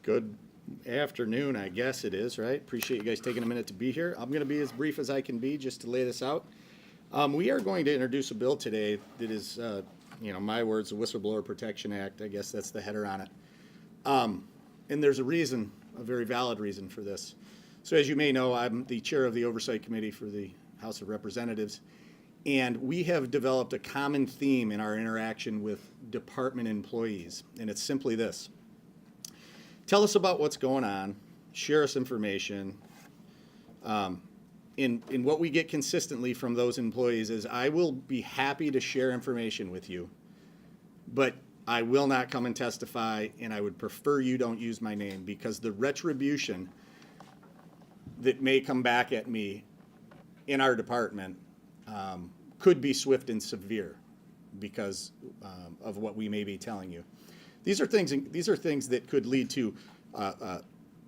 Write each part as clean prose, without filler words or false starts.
Good afternoon, I guess it is, right? Appreciate you guys taking a minute to be here. I'm going to be as brief as I can be just to lay this out. We are going to introduce a bill today that is, my words, the Whistleblower Protection Act. I guess that's the header on it. And there's a reason, a very valid reason for this. So as you may know, I'm the chair of the Oversight Committee for the House of Representatives, and we have developed a common theme in our interaction with department employees, and it's simply this. Tell us about what's going on, share us information. In what we get consistently from those employees is, I will be happy to share information with you, but I will not come and testify, and I would prefer you don't use my name, because the retribution that may come back at me in our department could be swift and severe because of what we may be telling you. These are things that could lead to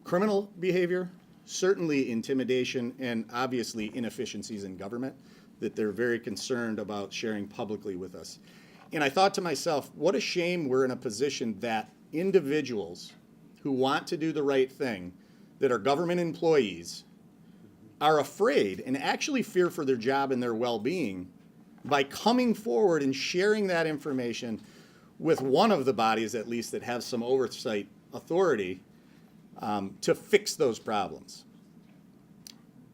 criminal behavior, certainly intimidation, and obviously inefficiencies in government that they're very concerned about sharing publicly with us. And I thought to myself, what a shame we're in a position that individuals who want to do the right thing, that are government employees, are afraid and actually fear for their job and their well-being by coming forward and sharing that information with one of the bodies, at least, that have some oversight authority to fix those problems.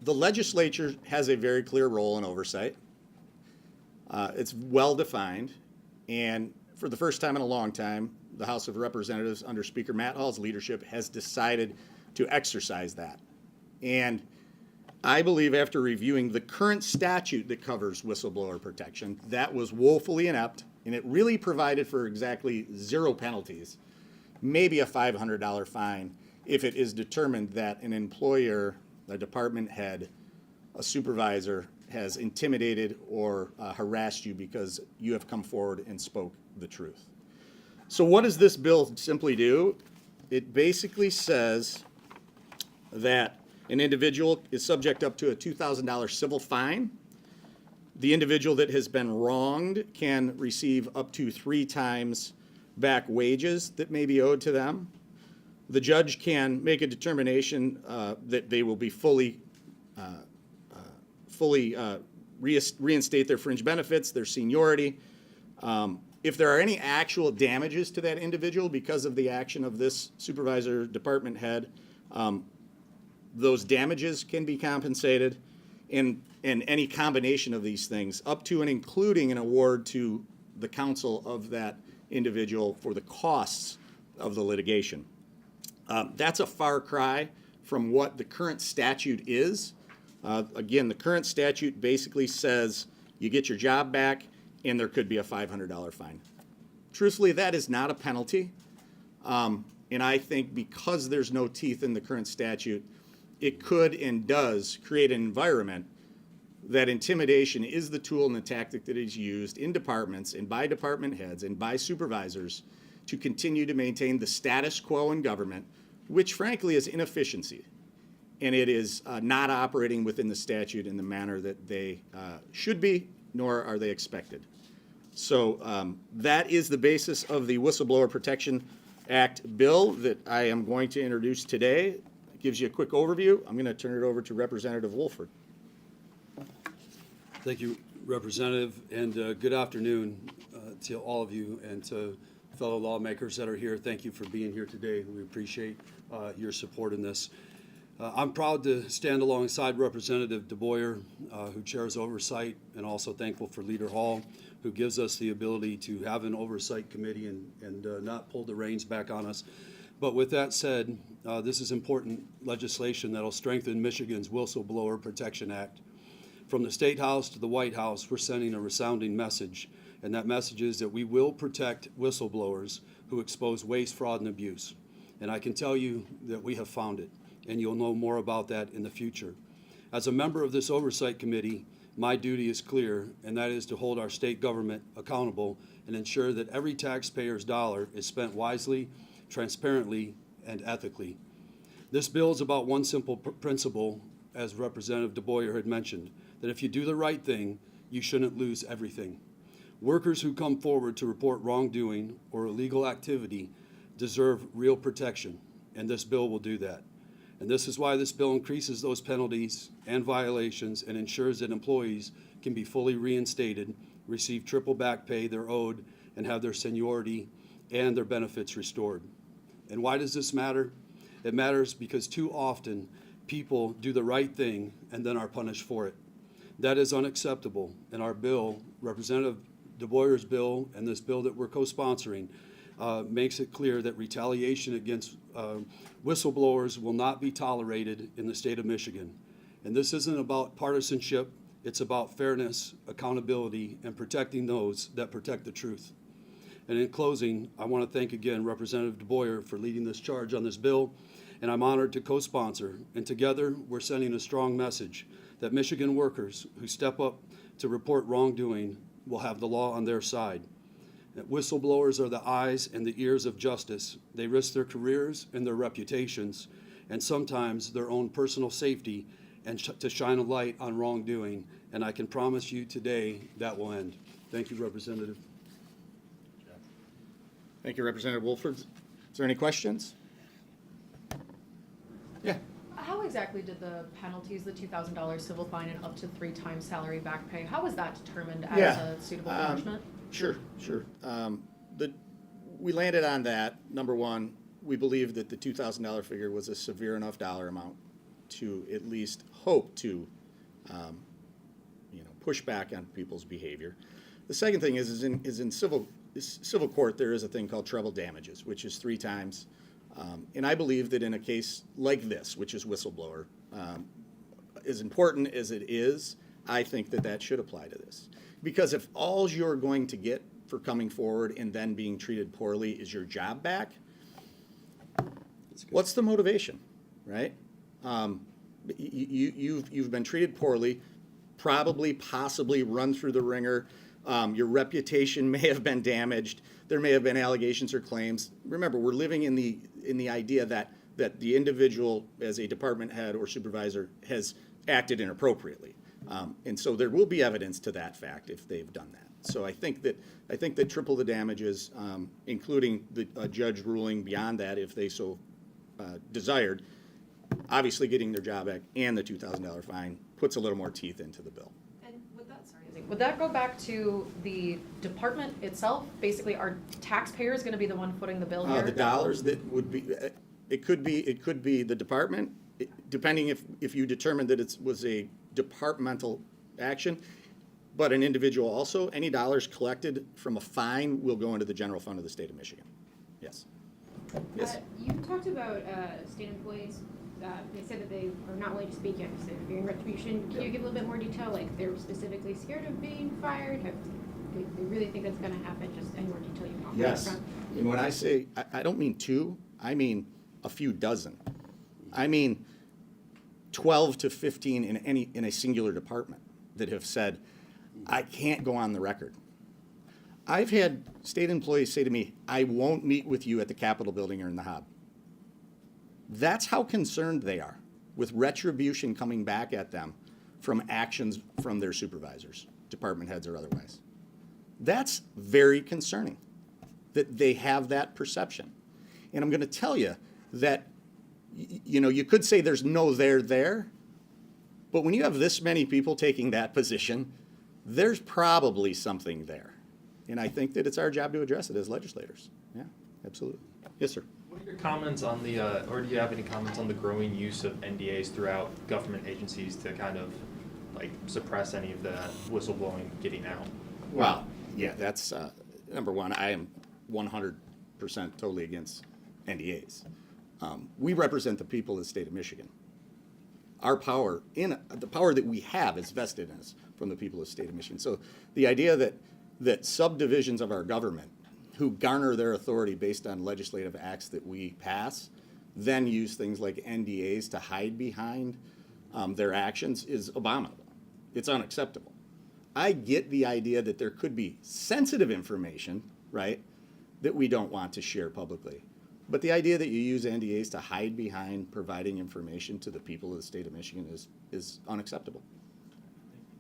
The legislature has a very clear role in oversight. It's well defined, and for the first time in a long time, the House of Representatives, under Speaker Matt Hall's leadership, has decided to exercise that. And I believe, after reviewing the current statute that covers whistleblower protection, that was woefully inept, and it really provided for exactly 0 penalties, maybe a $500 fine, if it is determined that an employer, a department head, a supervisor has intimidated or harassed you because you have come forward and spoke the truth. So what does this bill simply do? It basically says that an individual is subject up to a $2,000 civil fine. The individual that has been wronged can receive up to 3 times back wages that may be owed to them. The judge can make a determination that they will be fully reinstate their fringe benefits, their seniority. If there are any actual damages to that individual because of the action of this supervisor, department head, those damages can be compensated, and any combination of these things, up to and including an award to the counsel of that individual for the costs of the litigation. That's a far cry from what the current statute is. Again, the current statute basically says you get your job back and there could be a $500 fine. Truthfully, that is not a penalty. And I think because there's no teeth in the current statute, it could and does create an environment that intimidation is the tool and the tactic that is used in departments and by department heads and by supervisors to continue to maintain the status quo in government, which frankly is inefficiency. And it is not operating within the statute in the manner that they should be, nor are they expected. So that is the basis of the Whistleblower Protection Act bill that I am going to introduce today. It gives you a quick overview. I'm going to turn it over to Representative Woolford. Thank you, Representative, and good afternoon to all of you and to fellow lawmakers that are here. Thank you for being here today. We appreciate your support in this. I'm proud to stand alongside Representative DeBoyer, who chairs oversight, and also thankful for Leader Hall, who gives us the ability to have an oversight committee and not pull the reins back on us. But with that said, this is important legislation that will strengthen Michigan's Whistleblower Protection Act. From the State House to the White House, we're sending a resounding message, and that message is that we will protect whistleblowers who expose waste, fraud, and abuse. And I can tell you that we have found it, and you'll know more about that in the future. As a member of this oversight committee, my duty is clear, and that is to hold our state government accountable and ensure that every taxpayer's dollar is spent wisely, transparently, and ethically. This bill is about one simple principle, as Representative DeBoyer had mentioned, that if you do the right thing, you shouldn't lose everything. Workers who come forward to report wrongdoing or illegal activity deserve real protection, and this bill will do that. And this is why this bill increases those penalties and violations and ensures that employees can be fully reinstated, receive triple back pay they're owed, and have their seniority and their benefits restored. And why does this matter? It matters because too often people do the right thing and then are punished for it. That is unacceptable. And our bill, Representative DeBoyer's bill, and this bill that we're co-sponsoring, makes it clear that retaliation against whistleblowers will not be tolerated in the state of Michigan. And this isn't about partisanship, it's about fairness, accountability, and protecting those that protect the truth. And in closing, I want to thank again Representative DeBoyer for leading this charge on this bill, and I'm honored to co-sponsor. And together, we're sending a strong message that Michigan workers who step up to report wrongdoing will have the law on their side. That whistleblowers are the eyes and the ears of justice. They risk their careers and their reputations, and sometimes their own personal safety, and to shine a light on wrongdoing. And I can promise you today that will end. Thank you, Representative. Thank you, Representative Woolford. Is there any questions? Yeah. How exactly did the penalties, the $2,000 civil fine and up to 3 times salary back pay, how was that determined as a suitable punishment? Sure. We landed on that. Number one, we believe that the $2,000 figure was a severe enough dollar amount to at least hope to, push back on people's behavior. The second thing is in civil court there is a thing called treble damages, which is 3 times. And I believe that in a case like this, which is whistleblower, as important as it is, I think that should apply to this. Because if all you're going to get for coming forward and then being treated poorly is your job back, what's the motivation, right? You've been treated poorly, possibly run through the ringer. Your reputation may have been damaged. There may have been allegations or claims. Remember, we're living in the idea that the individual, as a department head or supervisor, has acted inappropriately, and so there will be evidence to that fact if they've done that. So I think that triple the damages, including a judge ruling beyond that if they so desired, obviously getting their job back and the $2,000 fine puts a little more teeth into the bill. And would that go back to the department itself? Basically, are taxpayers going to be the one footing the bill here? The dollars that would be, it could be the department, depending if you determine that it was a departmental action, but an individual also. Any dollars collected from a fine will go into the general fund of the state of Michigan. Yes. Yes. You talked about state employees. They said that they are not willing to speak yet because they're fearing retribution. Can you give a little bit more detail? Like they're specifically scared of being fired? They really think that's going to happen? Just any more detail you can offer? Yes. And when I say, I don't mean 2, I mean a few dozen. I mean 12 to 15 in a singular department that have said, I can't go on the record. I've had state employees say to me, I won't meet with you at the Capitol building or in the Hob. That's how concerned they are with retribution coming back at them from actions from their supervisors, department heads or otherwise. That's very concerning that they have that perception. And I'm going to tell you that, you could say there's no there, but when you have this many people taking that position, there's probably something there. And I think that it's our job to address it as legislators. Yeah, absolutely. Yes, sir. What are your comments on or do you have any comments on the growing use of NDAs throughout government agencies to kind of suppress any of the whistleblowing getting out? Well, yeah, that's number one. I am 100% totally against NDAs. We represent the people of the state of Michigan. Our power, the power that we have is vested in us from the people of the state of Michigan. So the idea that subdivisions of our government who garner their authority based on legislative acts that we pass, then use things like NDAs to hide behind their actions is abominable. It's unacceptable. I get the idea that there could be sensitive information, right, that we don't want to share publicly. But the idea that you use NDAs to hide behind providing information to the people of the state of Michigan is unacceptable.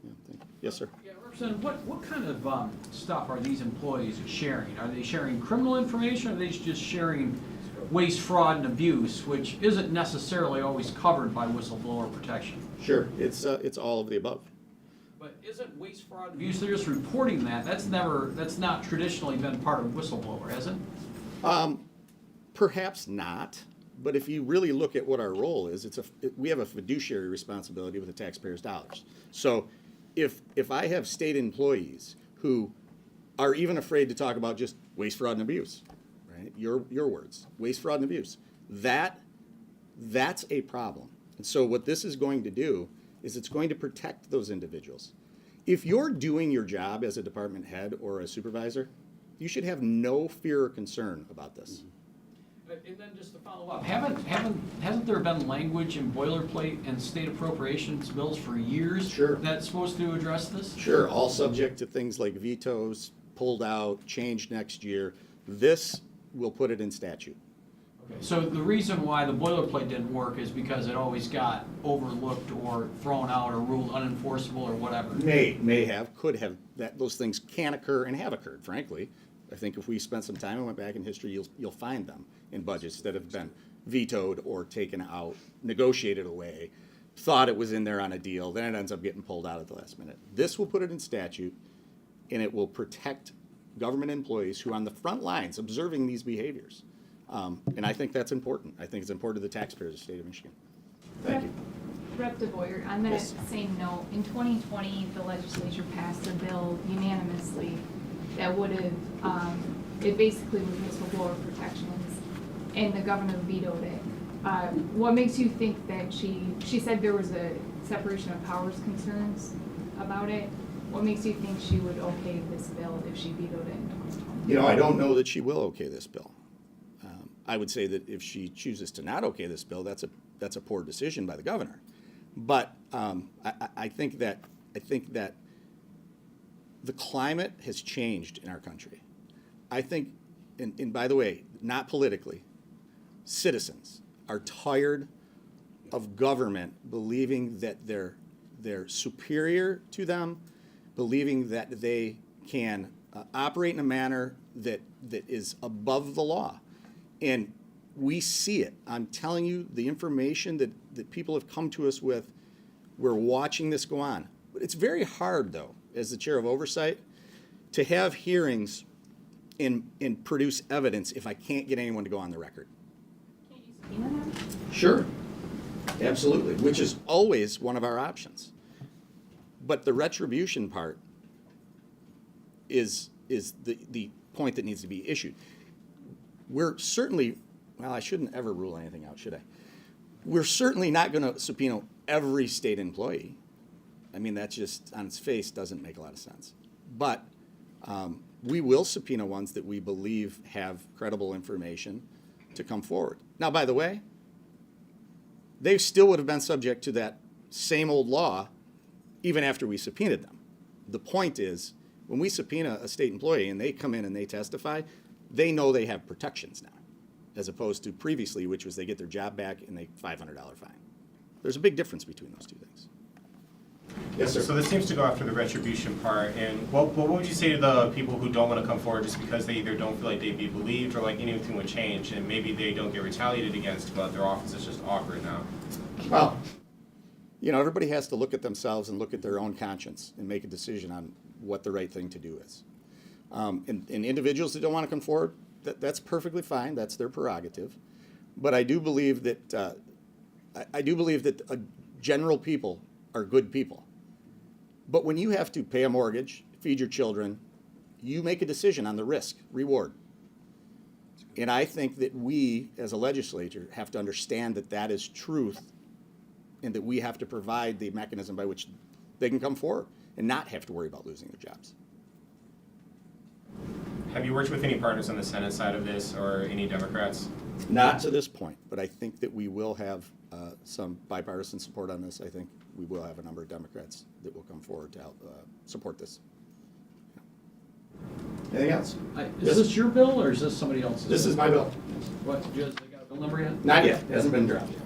Yeah, thank you. Yes, sir. Yeah, What kind of stuff are these employees sharing? Are they sharing criminal information, or are they just sharing waste, fraud, and abuse, which isn't necessarily always covered by whistleblower protection? Sure, it's all of the above. But isn't waste, fraud, and abuse, they're just reporting that, that's not traditionally been part of whistleblower, has it? Perhaps not, but if you really look at what our role is, we have a fiduciary responsibility with the taxpayers' dollars. So if I have state employees who are even afraid to talk about just waste, fraud, and abuse, right? Your words, waste, fraud, and abuse, that's a problem. And so what this is going to do is it's going to protect those individuals. If you're doing your job as a department head or a supervisor, you should have no fear or concern about this. And then just to follow up, hasn't there been language in boilerplate and state appropriations bills for years? Sure. That's supposed to address this? Sure, all subject to things like vetoes, pulled out, changed next year. This will put it in statute. Okay, so the reason why the boilerplate didn't work is because it always got overlooked or thrown out or ruled unenforceable or whatever? May have, could have, those things can occur and have occurred, frankly. I think if we spent some time and went back in history, you'll find them in budgets that have been vetoed or taken out, negotiated away, thought it was in there on a deal, then it ends up getting pulled out at the last minute. This will put it in statute, and it will protect government employees who are on the front lines observing these behaviors. And I think that's important. I think it's important to the taxpayers of the state of Michigan. Thank you. Rep. DeBoyer, on that Yes. same note, in 2020, the legislature passed a bill unanimously that would have, it basically was whistleblower protections, and the governor vetoed it. What makes you think that she said there was a separation of powers concerns about it? What makes you think she would okay this bill if she vetoed it in 2020? You know, I don't know that she will okay this bill. I would say that if she chooses to not okay this bill, that's a poor decision by the governor. But I think that the climate has changed in our country. I think, and by the way, not politically, citizens are tired of government believing that they're superior to them, believing that they can operate in a manner that is above the law. And we see it. I'm telling you, the information that people have come to us with, we're watching this go on. But it's very hard, though, as the chair of oversight, to have hearings and produce evidence if I can't get anyone to go on the record. Can't you subpoena them? Sure, absolutely, which is always one of our options. But the retribution part is the point that needs to be issued. We're certainly, well, I shouldn't ever rule anything out, should I? We're certainly not going to subpoena every state employee. I mean, that just, on its face, doesn't make a lot of sense. But we will subpoena ones that we believe have credible information to come forward. Now, by the way, they still would have been subject to that same old law even after we subpoenaed them. The point is, when we subpoena a state employee and they come in and they testify, they know they have protections now, as opposed to previously, which was they get their job back and they $500 fine. There's a big difference between those two things. Yes, sir. So this seems to go after the retribution part, and what would you say to the people who don't want to come forward just because they either don't feel like they'd be believed or like anything would change, and maybe they don't get retaliated against, but their office is just awkward now? Well, you know, everybody has to look at themselves and look at their own conscience and make a decision on what the right thing to do is. And individuals that don't want to come forward, that's perfectly fine. That's their prerogative. But I do believe that general people are good people. But when you have to pay a mortgage, feed your children, you make a decision on the risk, reward. And I think that we, as a legislature, have to understand that that is truth and that we have to provide the mechanism by which they can come forward and not have to worry about losing their jobs. Have you worked with any partners on the Senate side of this or any Democrats? Not to this point, but I think that we will have some bipartisan support on this. I think we will have a number of Democrats that will come forward to help support this. Anything else? Is this your bill or is this somebody else's? This is my bill. What, they got a bill number yet? Not yet. It hasn't been drafted yet.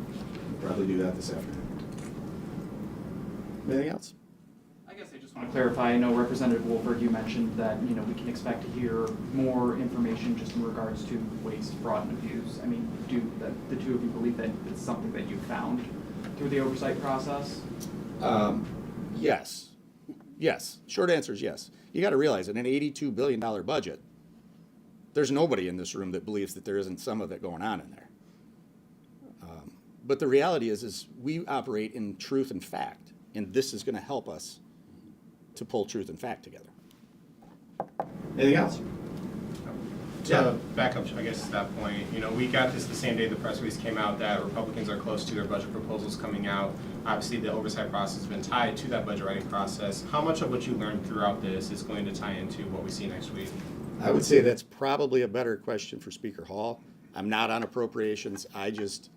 We'll probably do that this afternoon. Anything else? I guess I just want to clarify, I know Representative Woolford, you mentioned that, we can expect to hear more information just in regards to waste, fraud, and abuse. I mean, do the two of you believe that it's something that you found through the oversight process? Yes. Yes. Short answer is yes. You got to realize in an $82 billion budget, there's nobody in this room that believes that there isn't some of it going on in there. But the reality is we operate in truth and fact, and this is going to help us to pull truth and fact together. Anything else? To back up, I guess, to that point, we got this the same day the press release came out that Republicans are close to their budget proposals coming out. Obviously, the oversight process has been tied to that budget writing process. How much of what you learned throughout this is going to tie into what we see next week? I would say that's probably a better question for Speaker Hall. I'm not on appropriations. I just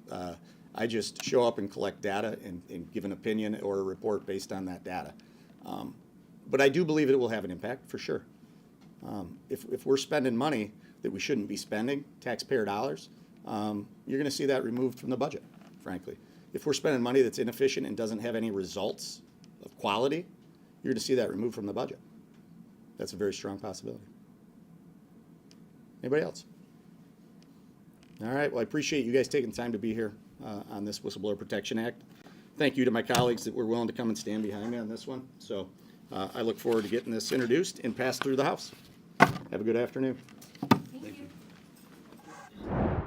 show up and collect data and give an opinion or a report based on that data. But I do believe it will have an impact, for sure. If we're spending money that we shouldn't be spending, taxpayer dollars, you're going to see that removed from the budget, frankly. If we're spending money that's inefficient and doesn't have any results of quality, you're going to see that removed from the budget. That's a very strong possibility. Anybody else? All right, well, I appreciate you guys taking time to be here on this Whistleblower Protection Act. Thank you to my colleagues that were willing to come and stand behind me on this one. So I look forward to getting this introduced and passed through the House. Have a good afternoon. Thank you.